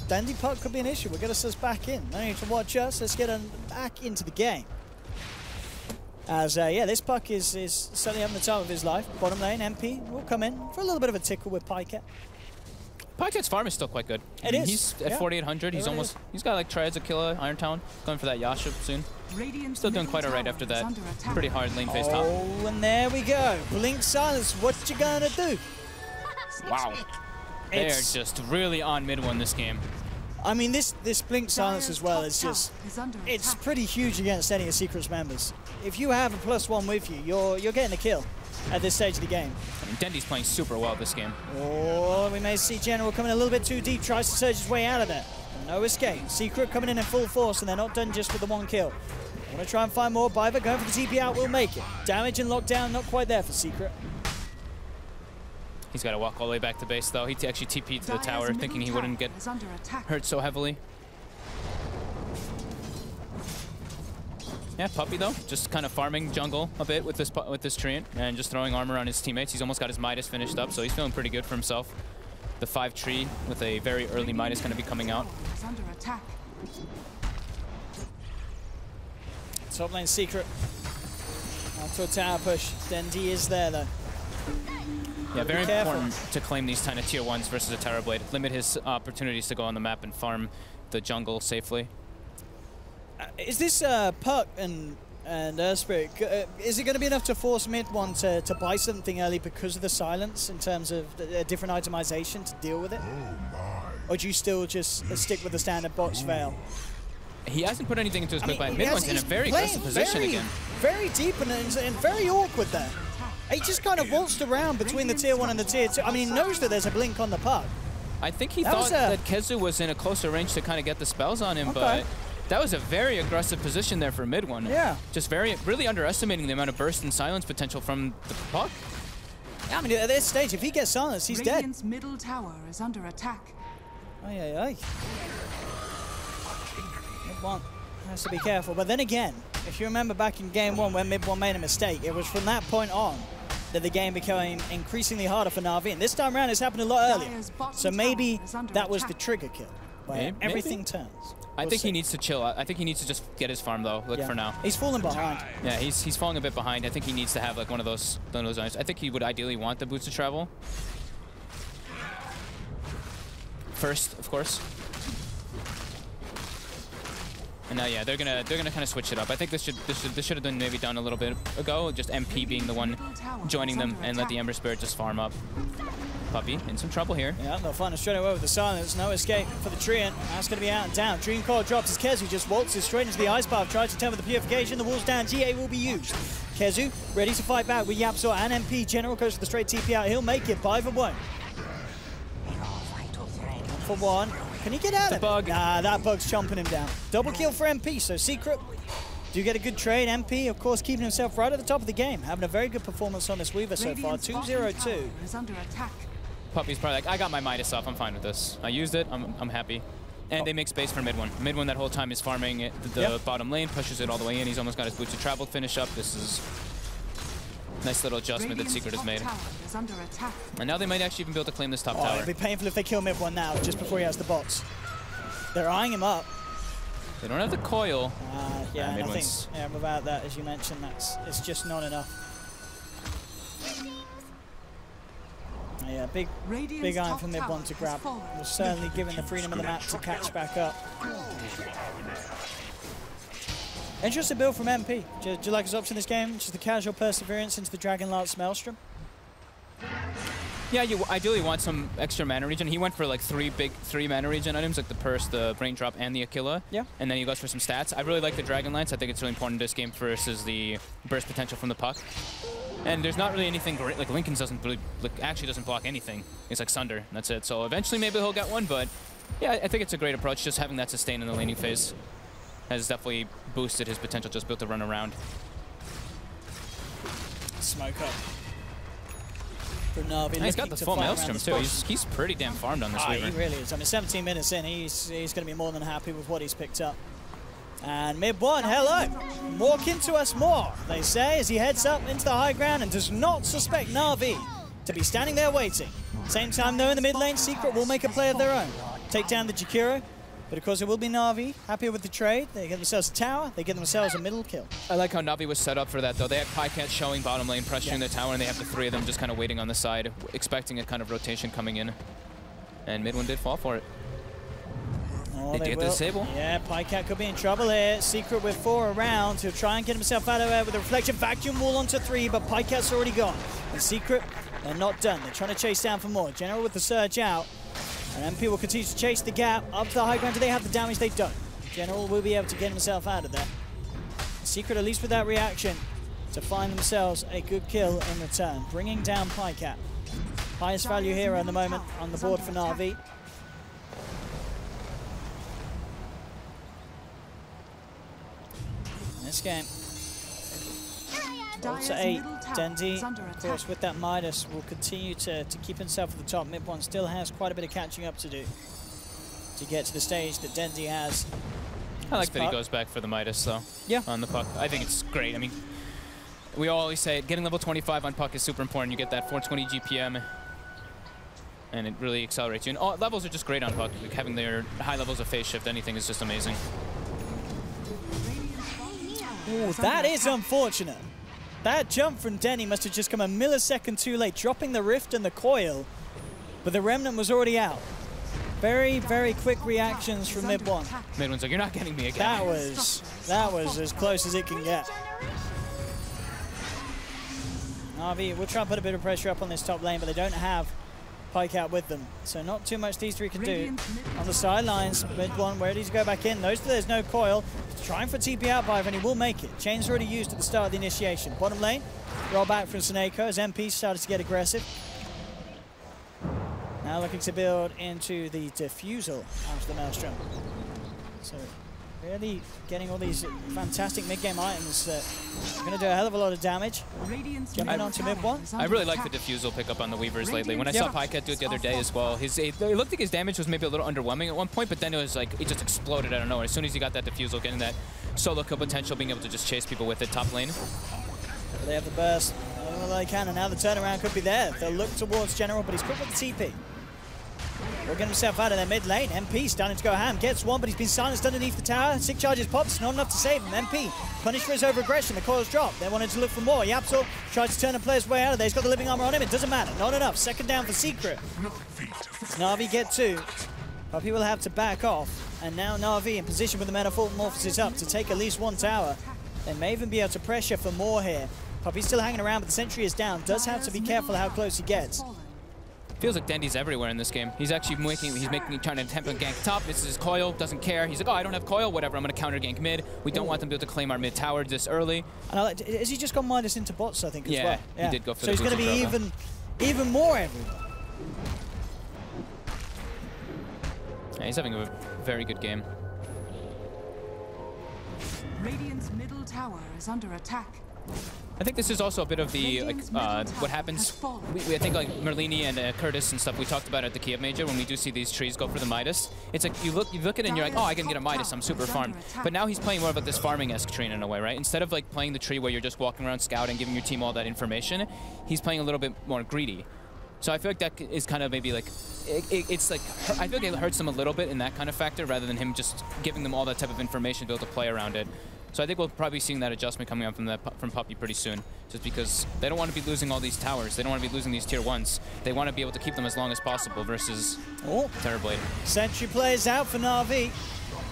Dendi puck could be an issue. We'll get us back in. No need to watch us. Let's get him back into the game. As, yeah, this puck is certainly having the time of his life. Bottom lane, MP will come in for a little bit of a tickle with Pycat. Pycat's farm is still quite good. It is. He's at 4,800. He's almost. He's got like Triads, Aquila, Iron Town, going for that Yasha soon. Still doing quite alright after that pretty hard lane phase top. Oh, and there we go. Blink silence. What you gonna do? Wow. They're just really on mid one this game. I mean, this blink silence as well is just, it's pretty huge against any of Secret's members. If you have a +1 with you, you're getting a kill at this stage of the game. I mean, Dendi's playing super well this game. Oh, we may see General coming a little bit too deep, tries to surge his way out of there. No escape. Secret coming in full force, and they're not done just with the 1 kill. Want to try and find more. Biver going for the TP out will make it. Damage and lockdown not quite there for Secret. He's got to walk all the way back to base, though. He actually TP'd to the tower, thinking he wouldn't get hurt so heavily. Yeah, Puppy, though, just kind of farming jungle a bit with this Treant and just throwing armor on his teammates. He's almost got his Midas finished up, so he's feeling pretty good for himself. The 5 tree with a very early Midas going to be coming out. Top lane Secret. Onto a tower push. Dendi is there, though. Yeah, very important to claim these kind of tier 1s versus a Terror Blade. Limit his opportunities to go on the map and farm the jungle safely. Is this Puck and Spirit, is it going to be enough to force mid one to buy something early because of the silence in terms of the different itemization to deal with it? Or do you still just stick with the standard box veil? He hasn't put anything into his quick buy. Mid one's in a very aggressive position again. Very deep and very awkward there. He just kind of waltzed around between the tier 1 and the tier 2. I mean, he knows that there's a blink on the puck. I think he thought that Kezu was in a closer range to kind of get the spells on him, but that was a very aggressive position there for mid one. Yeah. Just really underestimating the amount of burst and silence potential from the puck. Yeah, I mean, at this stage, if he gets silence, he's dead. Radiant's middle tower is under attack. Mid one has to be careful. But then again, if you remember back in game 1 when mid one made a mistake, it was from that point on that the game became increasingly harder for Na'Vi. And this time around, it's happened a lot earlier. So maybe that was the trigger kill, where everything turns. I think he needs to chill. I think he needs to just get his farm though. For now. He's falling behind. Yeah, he's falling a bit behind. I think he needs to have like one of those items. I think he would ideally want the boots to travel first, of course. And now, yeah, they're gonna kind of switch it up. I think this should have been maybe done a little bit ago. Just MP being the one joining them and let the Ember Spirit just farm up. Puppey in some trouble here. Yeah, they'll find him straight away with the silence. No escape for the Treant. That's going to be out and down. Dream Coil drops as Kezu just waltzes straight into the ice path. Tries to turn with the purification. The wall's down. GA will be used. Kezu ready to fight back with Yapzor and MP. General goes for the straight TP out. He'll make it. Buy for one. 1 for 1. Can he get out of it? Bug. Nah, that bug's chomping him down. Double kill for MP. So Secret do get a good trade. MP, of course, keeping himself right at the top of the game. Having a very good performance on this Weaver so far. 2-0-2. Is under attack. Puppey's probably like, I got my Midas off, I'm fine with this. I used it, I'm happy. And they make space for mid one. Mid one that whole time is farming it, the bottom lane, pushes it all the way in. He's almost got his boots to travel finish up. This is a nice little adjustment that Secret has made. Is under attack. And now they might actually even be able to claim this top Oh, tower. it'll be painful if they kill mid one now, just before he has the bots. They're eyeing him up. They don't have the coil. Yeah, and mid I think one's- without that, as you mentioned, it's just not enough. Yeah, big iron from mid one to grab. Will certainly given the freedom of the map to catch back up. Interesting build from MP. Do you like his option in this game? Just the casual perseverance into the Dragonlance Maelstrom. Yeah, you ideally want some extra mana regen. He went for like three mana regen items, like the Purse, the Brain Drop, and the Aquila. Yeah. And then he goes for some stats. I really like the Dragonlance. I think it's really important in this game versus the burst potential from the puck. And there's not really anything great. Like Lincoln's doesn't really, actually doesn't block anything. It's like Sunder, and that's it. So eventually maybe he'll get one, but yeah, I think it's a great approach. Just having that sustain in the laning phase has definitely boosted his potential just built to run around. Smoke up. For Na'Vi, And he's got the full Maelstrom too. He's pretty damn farmed on this He Weaver. really is. I mean, 17 minutes in, he's going to be more than happy with what he's picked up. And mid one, hello. Walk into us more, they say, as he heads up into the high ground and does not suspect Na'Vi to be standing there waiting. Same time, though, in the mid lane, Secret will make a play of their own. Take down the Jakiro, but of course it will be Na'Vi. Happy with the trade. They get themselves a tower. They get themselves a middle kill. I like how Na'Vi was set up for that, though. They had Pycat showing bottom lane, pressuring the tower, and they have the three of them just kind of waiting on the side, expecting a kind of rotation coming in. And mid one did fall for it. Oh, They get the disable. Yeah, Pycat could be in trouble here. Secret with 4 around. He'll try and get himself out of there with a reflection vacuum wall onto 3, but Pycat's already gone. And Secret, they're not done. They're trying to chase down for more. General with the surge out. And MP will continue to chase the gap up to the high ground. Do they have the damage? They don't. General will be able to get himself out of there. Secret, at least with that reaction, to find themselves a good kill in return. Bringing down Pycat. Highest value hero at the moment on the board for Na'Vi. This game. To 8, Dendi, of course, with that Midas, will continue to keep himself at the top. Mid one still has quite a bit of catching up to do to get to the stage that Dendi has. I like that he goes back for the Midas, though. Yeah. On the puck. I think it's great. I mean, we always say getting level 25 on puck is super important. You get that 420 GPM, and it really accelerates you. And all levels are just great on puck. Like having their high levels of phase shift, anything is just amazing. Ooh, that is unfortunate. That jump from Denny must have just come a millisecond too late, dropping the Rift and the Coil, but the Remnant was already out. Very, very quick reactions from mid one. Mid one's like, you're not getting me again. That was as close as it can get. Na'Vi will try and put a bit of pressure up on this top lane, but they don't have Pycat with them, so not too much these three can do. On the sidelines, mid one, where does he go back in? There's no coil. He's trying for TP out by, and he will make it. Chain's already used at the start of the initiation. Bottom lane, roll back from Seneko as MP started to get aggressive. Now looking to build into the diffusal after the Maelstrom. So really getting all these fantastic mid-game items that are going to do a hell of a lot of damage. Jumping onto mid one. I really like the diffusal pickup on the Weavers lately. When I saw Pycat do it the other day as well, it looked like his damage was maybe a little underwhelming at one point, but then it was like, it just exploded out of nowhere. As soon as he got that diffusal, getting that solo kill potential, being able to just chase people with it top lane. They have the burst. All they can, and now the turnaround could be there. They'll look towards General, but he's quick with the TP. Will get himself out of their mid lane. MP starting to go ham. Gets one, but he's been silenced underneath the tower. 6 charges pops, not enough to save him. MP punished for his over-aggression. The coils drop. They wanted to look for more. Yapzor tries to turn a player's way out of there. He's got the living armor on him. It doesn't matter. Not enough. Second down for Secret. Na'Vi get 2. Puppey will have to back off. And now Na'Vi in position with the Metamorphosis up to take at least 1 tower. They may even be able to pressure for more here. Puppey's still hanging around, but the sentry is down. Does have to be careful how close he gets. Feels like Dendy's everywhere in this game. He's actually trying to attempt on gank top. This is his coil, doesn't care. He's like, oh, I don't have coil, whatever, I'm gonna counter gank mid. We don't want them to be able to claim our mid tower this early. And has he just gone minus into bots, I think, as well? Yeah, he did go for so the he's gonna be even more everywhere. Yeah, he's having a very good game. Radiant's middle tower is under attack. I think this is also a bit of the what happens. I think like Merlini and Curtis and stuff we talked about at the Kiev Major when we do see these trees go for the Midas. It's like you look at it and you're like, oh, I can get a Midas, I'm super farmed. But now he's playing more of like this farming-esque tree in a way, right? Instead of like playing the tree where you're just walking around scouting, giving your team all that information, he's playing a little bit more greedy. So I feel like that is kind of maybe like it's like I feel like it hurts him a little bit in that kind of factor rather than him just giving them all that type of information to be able to play around it. So I think we'll probably be seeing that adjustment coming up from Puppey pretty soon, just because they don't want to be losing all these towers. They don't want to be losing these tier 1s. They want to be able to keep them as long as possible versus Terrorblade. Sentry plays out for Na'Vi.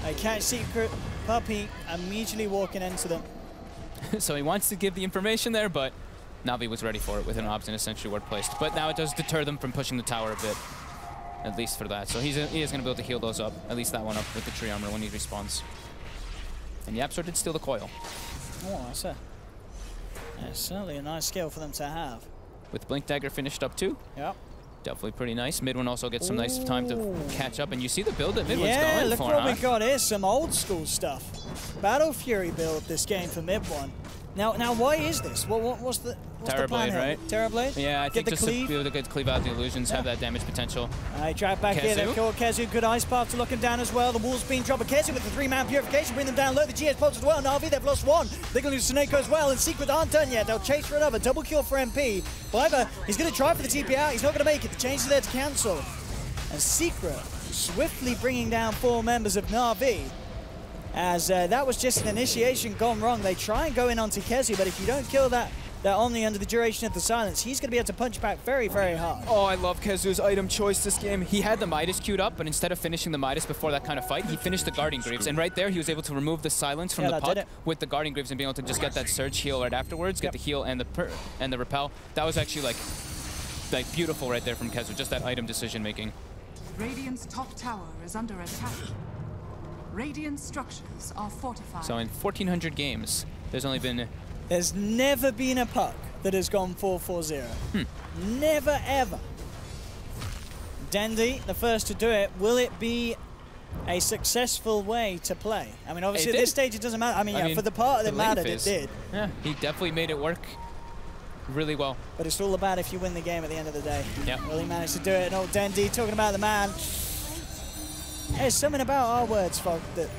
They catch Secret, Puppey immediately walking into them. So he wants to give the information there, but Na'Vi was ready for it with an obstinate Sentry ward placed. But now it does deter them from pushing the tower a bit, at least for that. So he is going to be able to heal those up, at least that one up with the tree armor when he respawns. And Yapsor did steal the coil. Oh, that's certainly a nice skill for them to have. With Blink Dagger finished up too. Yep. Definitely pretty nice. Mid one also gets some nice time to catch up, and you see the build that Mid one's yeah, going look for. What we got here, some old school stuff. Battle Fury build this game for Mid one. Now, why is this? What's the plan here? Right? Terrorblade? Yeah, I think just cleave? to be able to get cleave out the illusions, have that damage potential. Drag back in. They've caught Kezu. Good ice path to look him down as well. The wall's being dropped. But Kezu with the 3-man purification, bring them down low. The GS pops as well. Na'Vi, they've lost one. They're going to lose Suneko as well. And Secret aren't done yet. They'll chase for another. Double kill for MP. However, he's going to try for the TP out. He's not going to make it. The change is there to cancel. And Secret swiftly bringing down 4 members of Na'Vi. As that was just an initiation gone wrong. They try and go in onto Kezu, but if you don't kill that Omni under the duration of the silence, he's going to be able to punch back very, very hard. Oh, I love Kezu's item choice this game. He had the Midas queued up, but instead of finishing the Midas before that kind of fight, he finished the Guardian Greaves. And right there, he was able to remove the silence from the puck with the Guardian Greaves and being able to just get that surge heal right afterwards, get the heal and the repel. That was actually like beautiful right there from Kezu, just that item decision making. Radiant's top tower is under attack. Radiant structures are fortified. So in 1,400 games, there's never been a puck that has gone 4-4-0. Never, ever. Dendy, the first to do it. Will it be a successful way to play? I mean, obviously at this stage it doesn't matter. I mean, for the part that mattered, it did. Yeah, he definitely made it work really well. But it's all about if you win the game at the end of the day. Yeah. Will he manage to do it? And old Dendy talking about the man. There's something about our words, folk, that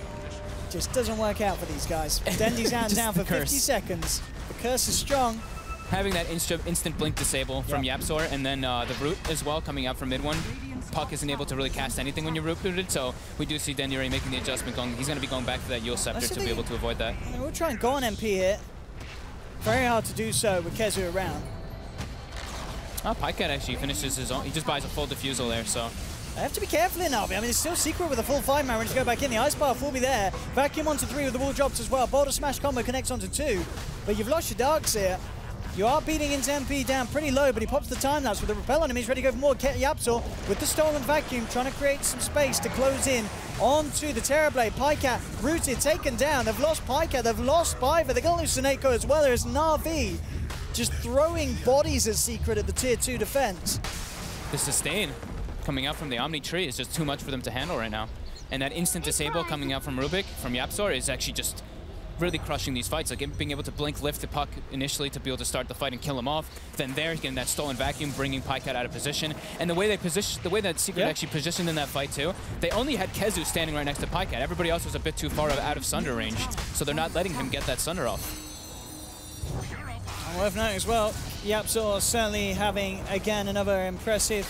just doesn't work out for these guys. Dendy's hands down for 50 seconds. The curse is strong. Having that instant blink disable from Yapsor, and then the root as well coming out from mid one. Puck isn't able to really cast anything when you're root booted, so we do see Dendy already making the adjustment. He's going to be going back to that Yule Scepter to be able to avoid that. We'll try and go on MP here. Very hard to do so with Kezu around. Oh, Pycat actually finishes his own. He just buys a full defusal there, so. I have to be careful in Na'Vi. I mean, it's still Secret with a full 5-man ready to go back in. The Ice Path will be there. Vacuum onto 3 with the wall drops as well. Boulder Smash combo connects onto 2. But you've lost your Darks here. You are beating into MP down pretty low, but he pops the time lapse with the Repel on him. He's ready to go for more. Yapsor with the Stolen Vacuum, trying to create some space to close in onto the Terrorblade. Pycat rooted, taken down. They've lost Pycat, they've lost Piver. They're going to lose Suneko as well. There's Na'Vi just throwing bodies at Secret at the tier 2 defense. The sustain coming out from the Omni tree is just too much for them to handle right now. And that instant disable coming out from Rubik, from Yapsor, is actually just really crushing these fights. Like being able to blink, lift the puck initially to be able to start the fight and kill him off. Then there, getting that Stolen Vacuum, bringing Pycat out of position. And the way that Secret actually positioned in that fight too, they only had Kezu standing right next to Pycat. Everybody else was a bit too far out of Sunder range, so they're not letting him get that Sunder off. And worth noting as well, Yapsor certainly having, again, another impressive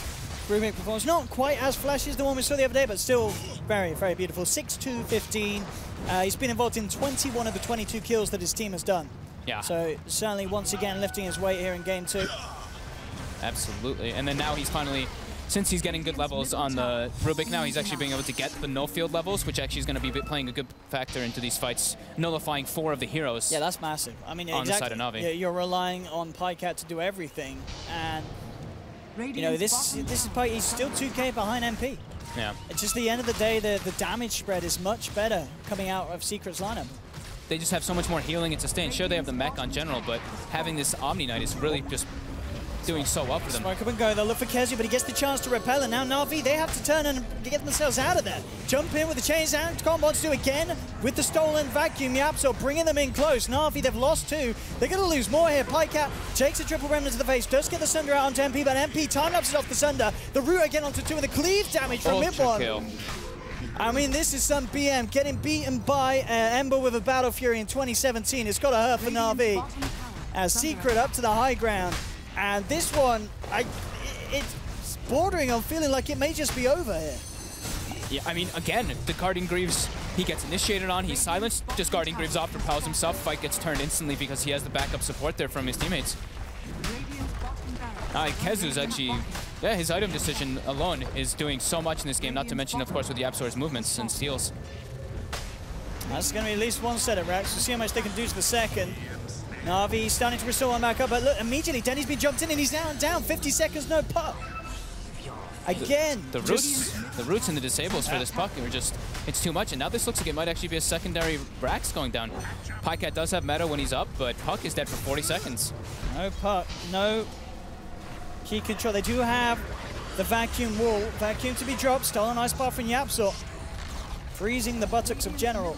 Rubik performance. Not quite as flashy as the one we saw the other day, but still very, very beautiful. 6'2", 15. He's been involved in 21 of the 22 kills that his team has done. Yeah. So certainly once again lifting his weight here in game 2. Absolutely. And then now he's finally, since he's getting good levels on the Rubik now, he's actually being able to get the no field levels, which actually is going to be playing a good factor into these fights, nullifying 4 of the heroes. Yeah, that's massive. I mean, on the side of Na'Vi. You're relying on Pycat to do everything, and You know, this is probably, he's still 2K behind MP. Yeah. It's just the end of the day, the damage spread is much better coming out of Secret's lineup. They just have so much more healing and sustain. Sure, they have the mech on general, but having this Omni Knight is really just doing so well for them. Smoke up and go. They'll look for Kezu, but he gets the chance to repel. And now Na'Vi, they have to turn and get themselves out of there. Jump in with the chains down. Combos do again with the stolen vacuum. Yapso bringing them in close. Na'Vi, they've lost 2. They're going to lose more here. Pycat takes a triple remnant to the face. Does get the Sunder out onto MP, but MP time-lapses off the Sunder. The root again onto 2 with the cleave damage from mid-one. Kill. I mean, this is some BM getting beaten by Ember with a Battle Fury in 2017. It's got to hurt for Na'Vi. As Secret up to the high ground. And this one, it's bordering on feeling like it may just be over here. Yeah, I mean, again, the Guardian Greaves, he gets initiated on, he's silenced, just Guardian Greaves off, repels himself, fight gets turned instantly because he has the backup support there from his teammates. Kezu's actually, yeah, his item decision alone is doing so much in this game, not to mention, of course, with the Yapsor's movements and steals. That's going to be at least one set of racks. We'll see how much they can do to the second. Na'Vi starting to restore one back up, but look, immediately Denny's been jumped in and he's down. 50 seconds, no puck. Again. The roots and the disables for this puck are just, it's too much. And now this looks like it might actually be a secondary Rax going down. Pycat does have meta when he's up, but puck is dead for 40 seconds. No puck, no key control. They do have the vacuum wall. Vacuum to be dropped, stolen ice bar from Yapso. Freezing the buttocks of General.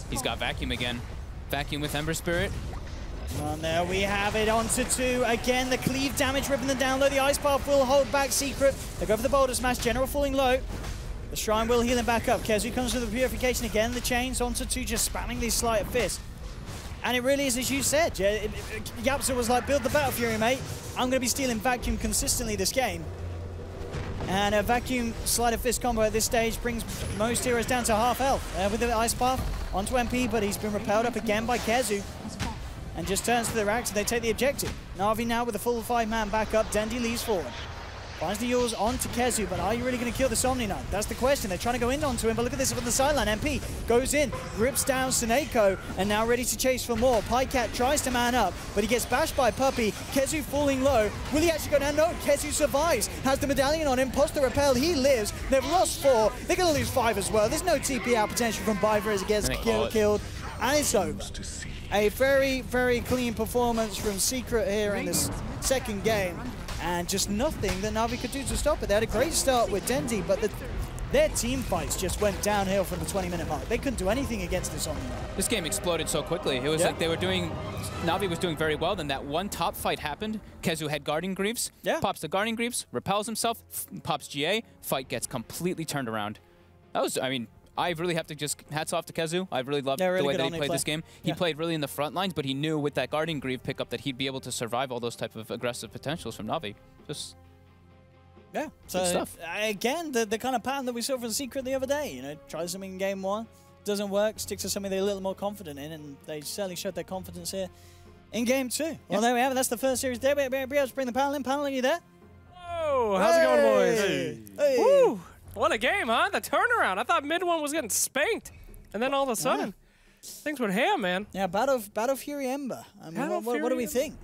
He's got vacuum again. Vacuum with Ember Spirit. And there we have it, onto 2. Again, the cleave damage ripping them down low. The ice path will hold back Secret. They go for the boulder smash. General falling low. The Shrine will heal him back up. Kezu comes with the purification again. The chains onto 2, just spamming these sleight of fist. And it really is, as you said, Yapso was like, build the Battle Fury, mate. I'm going to be stealing vacuum consistently this game. And a vacuum sleight of fist combo at this stage brings most heroes down to half health. With the ice path onto MP, but he's been repelled up again by Kezu. And just turns to the racks and they take the objective. Na'Vi now with a full 5-man backup. Dendi leaves forward. Finds the Yules onto Kezu, but are you really going to kill the Omni Knight? That's the question. They're trying to go in onto him, but look at this from the sideline. MP goes in, rips down Seneko, and now ready to chase for more. Pycat tries to man up, but he gets bashed by Puppey. Kezu falling low. Will he actually go down? No, Kezu survives. Has the medallion on him, post the repel. He lives. They've lost 4. They're going to lose 5 as well. There's no TP out potential from Biver as he gets killed. And it's over. A very, very clean performance from Secret here in this second game. And just nothing that Na'Vi could do to stop it. They had a great start with Dendi, but their team fights just went downhill from the 20-minute mark. They couldn't do anything against this Omni Knight. This game exploded so quickly. It was like they were doing, Na'Vi was doing very well, then that one top fight happened. Kezu had Guardian Greaves, pops the Guardian Greaves, repels himself, pops GA, fight gets completely turned around. That was, I mean, I really have to just hats off to Kezu. I really loved the way that he played this game. He played really in the front lines, but he knew with that Guardian Greave pickup that he'd be able to survive all those type of aggressive potentials from Na'Vi. Just so stuff. Again, the kind of pattern that we saw from Secret the other day. You know, try something in game 1, doesn't work, stick to something they're a little more confident in, and they certainly showed their confidence here in game 2. Well, there we have it. That's the first series there. We'll be able to bring the panel in. Panel, are you there? Whoa, how's it going, boys? Hey. Woo! What a game, huh? The turnaround. I thought mid one was getting spanked, and then all of a sudden, things went ham, man. Yeah, Battle Fury Ember. I mean, what do we think?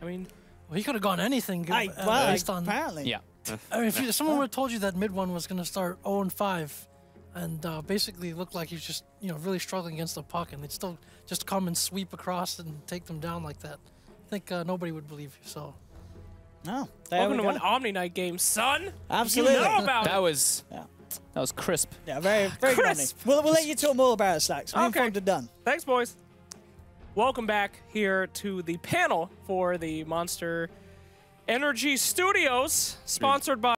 I mean, well, he could have gone anything based on. Apparently. Yeah. I mean, if someone would have told you that mid one was going to start 0-5, and basically looked like he was just really struggling against the puck, and they'd still just come and sweep across and take them down like that, I think nobody would believe you. So. No. Welcome to an Omni Knight game, son. Absolutely. You know about that was crisp. Yeah, very crisp. We'll let you talk more about it, Slacks. Okay. Done. Thanks, boys. Welcome back here to the panel for the Monster Energy Studios, sponsored by